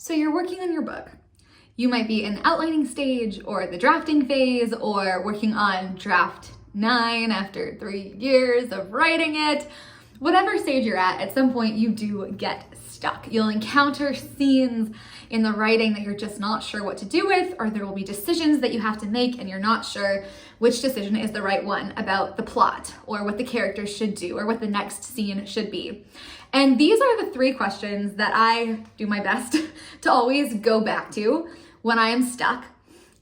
So you're working on your book. You might be in the outlining stage or the drafting phase or working on draft 9 after 3 years of writing it. Whatever stage you're at some point you do get stuck. You'll encounter scenes in the writing that you're just not sure what to do with, or there will be decisions that you have to make and you're not sure which decision is the right one about the plot or what the characters should do or what the next scene should be. And these are the 3 questions that I do my best to always go back to when I am stuck.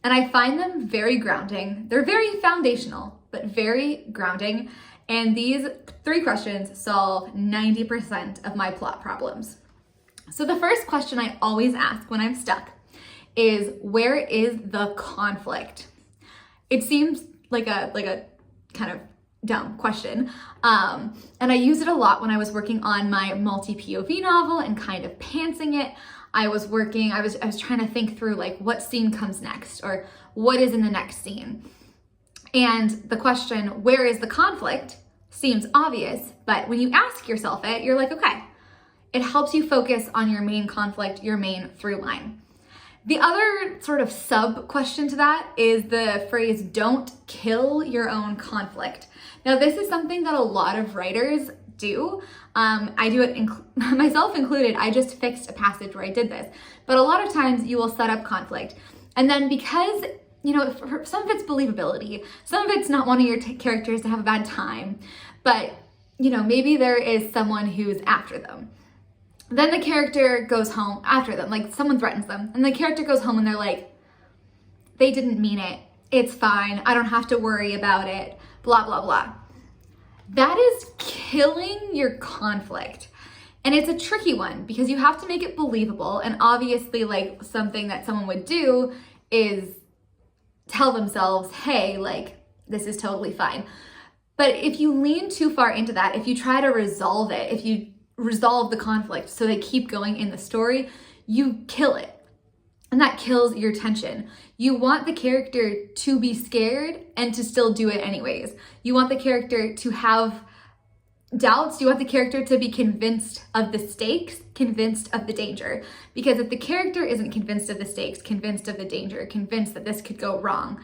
And I find them very grounding. They're very foundational, but very grounding. And these 3 questions solve 90% of my plot problems. So the first question I always ask when I'm stuck is, where is the conflict? It seems like a kind of dumb question. And I use it a lot when I was working on my multi-POV novel and kind of pantsing it. I was trying to think through like what scene comes next or what is in the next scene. And the question, where is the conflict, seems obvious, but when you ask yourself it, you're like, okay, it helps you focus on your main conflict, your main through line. The other sort of sub question to that is the phrase, don't kill your own conflict. Now, this is something that a lot of writers do. I do it, myself included. I just fixed a passage where I did this. But a lot of times you will set up conflict. And then because, some of it's believability, some of it's not wanting your characters to have a bad time, but, maybe there is someone who's after them. Then the character goes home after them, like someone threatens them, and the character goes home and they're like, they didn't mean it. It's fine. I don't have to worry about it. Blah, blah, blah. That is killing your conflict. And it's a tricky one because you have to make it believable. And obviously, like, something that someone would do is tell themselves, hey, like, this is totally fine. But if you lean too far into that, if you try to resolve it, if you resolve the conflict so they keep going in the story, you kill it. And that kills your tension. You want the character to be scared and to still do it anyways. You want the character to have doubts. You want the character to be convinced of the stakes, convinced of the danger. Because if the character isn't convinced of the stakes, convinced of the danger, convinced that this could go wrong,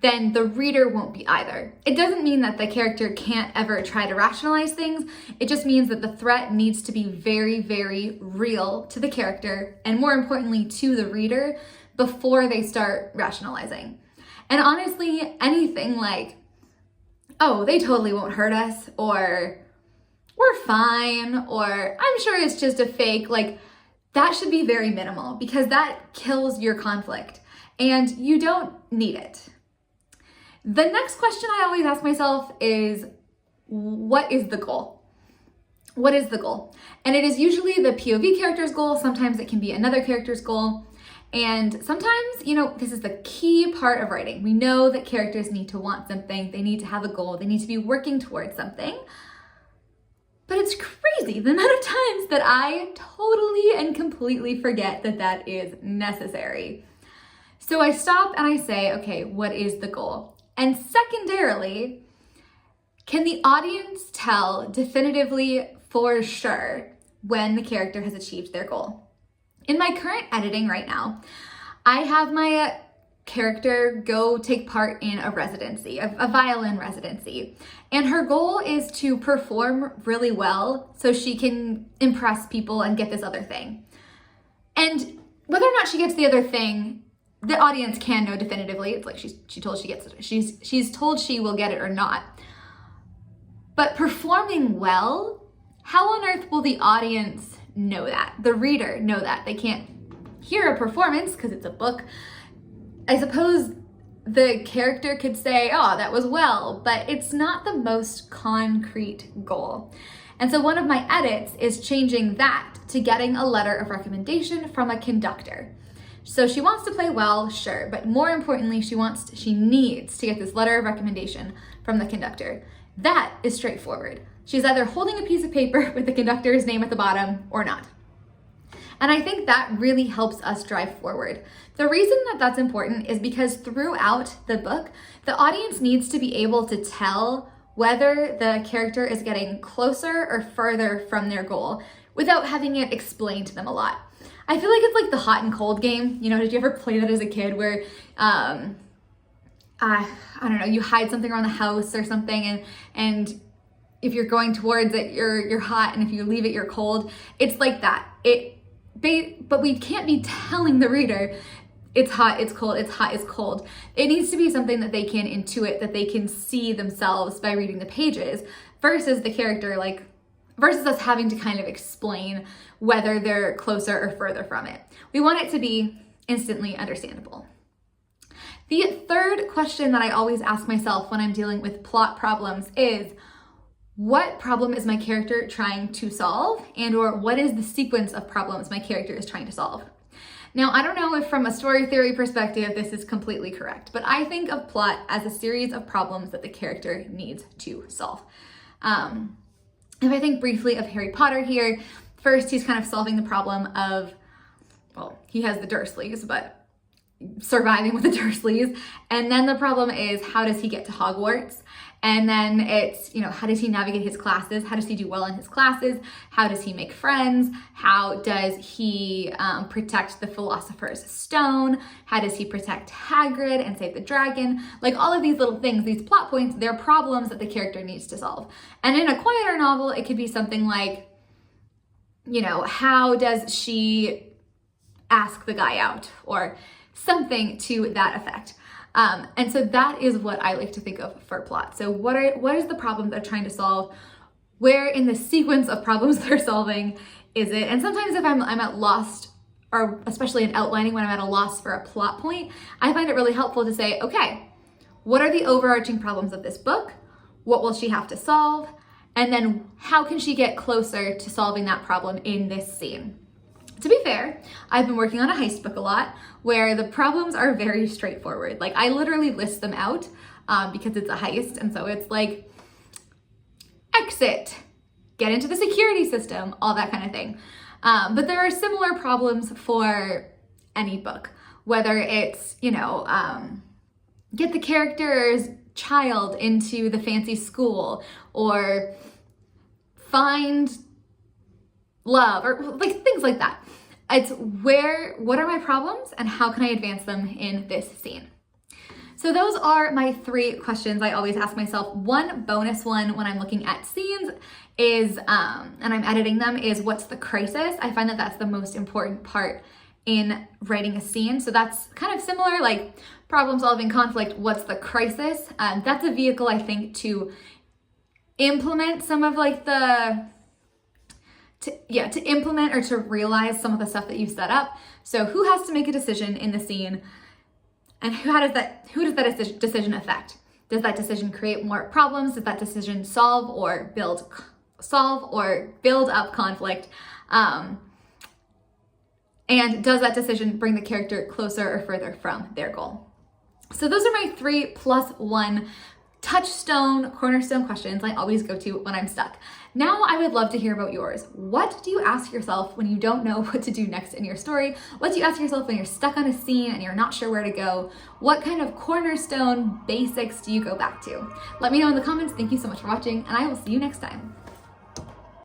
then the reader won't be either. It doesn't mean that the character can't ever try to rationalize things. It just means that the threat needs to be very, very real to the character and, more importantly, to the reader before they start rationalizing. And honestly, anything like, oh, they totally won't hurt us, or we're fine, or I'm sure it's just a fake, like, that should be very minimal because that kills your conflict and you don't need it. The next question I always ask myself is, what is the goal? What is the goal? And it is usually the POV character's goal. Sometimes it can be another character's goal. And sometimes, this is the key part of writing. We know that characters need to want something. They need to have a goal. They need to be working towards something. But it's crazy the amount of times that I totally and completely forget that that is necessary. So I stop and I say, okay, what is the goal? And secondarily, can the audience tell definitively for sure when the character has achieved their goal? In my current editing right now, I have my character go take part in a residency, a violin residency. And her goal is to perform really well so she can impress people and get this other thing. And whether or not she gets the other thing, the audience can know definitively. It's like she's told she will get it or not. But performing well, how on earth will the audience know that? The reader know that? They can't hear a performance because it's a book. I suppose the character could say, oh, that was well, but it's not the most concrete goal. And so one of my edits is changing that to getting a letter of recommendation from a conductor. So she wants to play well, sure, but more importantly, she needs to get this letter of recommendation from the conductor. That is straightforward. She's either holding a piece of paper with the conductor's name at the bottom or not. And I think that really helps us drive forward. The reason that that's important is because throughout the book, the audience needs to be able to tell whether the character is getting closer or further from their goal without having it explained to them a lot. I feel like it's like the hot and cold game. You know, did you ever play that as a kid where, I don't know, you hide something around the house or something, and if you're going towards it, you're hot, and if you leave it, you're cold. It's like that. But we can't be telling the reader it's hot, it's cold, it's hot, it's cold. It needs to be something that they can intuit, that they can see themselves by reading the pages, versus the character, versus us having to kind of explain whether they're closer or further from it. We want it to be instantly understandable. The third question that I always ask myself when I'm dealing with plot problems is, what problem is my character trying to solve, and/or what is the sequence of problems my character is trying to solve? Now, I don't know if from a story theory perspective this is completely correct, but I think of plot as a series of problems that the character needs to solve. If I think briefly of Harry Potter here, first he's kind of solving the problem of, well, he has the Dursleys, but surviving with the Dursleys. And then the problem is, how does he get to Hogwarts? And then it's, how does he navigate his classes? How does he do well in his classes? How does he make friends? How does he protect the Philosopher's Stone? How does he protect Hagrid and save the dragon? Like, all of these little things, these plot points, they're problems that the character needs to solve. And in a quieter novel, it could be something like, how does she ask the guy out? Or something to that effect. And so that is what I like to think of for plot. So what is the problem they're trying to solve? Where in the sequence of problems they're solving is it? And sometimes if I'm at lost, or especially in outlining when I'm at a loss for a plot point, I find it really helpful to say, okay, what are the overarching problems of this book? What will she have to solve? And then how can she get closer to solving that problem in this scene? To be fair, I've been working on a heist book a lot where the problems are very straightforward. Like, I literally list them out because it's a heist. And so it's like, exit, get into the security system, all that kind of thing. But there are similar problems for any book, whether it's, get the character's child into the fancy school, or find love, or like things like that. It's what are my problems and how can I advance them in this scene? So those are my 3 questions I always ask myself. One bonus one when I'm looking at scenes is, and I'm editing them, is what's the crisis? I find that that's the most important part in writing a scene. So that's kind of similar, like problem solving, conflict, what's the crisis? That's a vehicle, I think, to implement some of like to implement or to realize some of the stuff that you set up. So who has to make a decision in the scene, and who does that decision affect? Does that decision create more problems? Does that decision solve or build up conflict? And does that decision bring the character closer or further from their goal? So those are my 3+1 touchstone, cornerstone questions I always go to when I'm stuck. Now I would love to hear about yours. What do you ask yourself when you don't know what to do next in your story? What do you ask yourself when you're stuck on a scene and you're not sure where to go? What kind of cornerstone basics do you go back to? Let me know in the comments. Thank you so much for watching, and I will see you next time.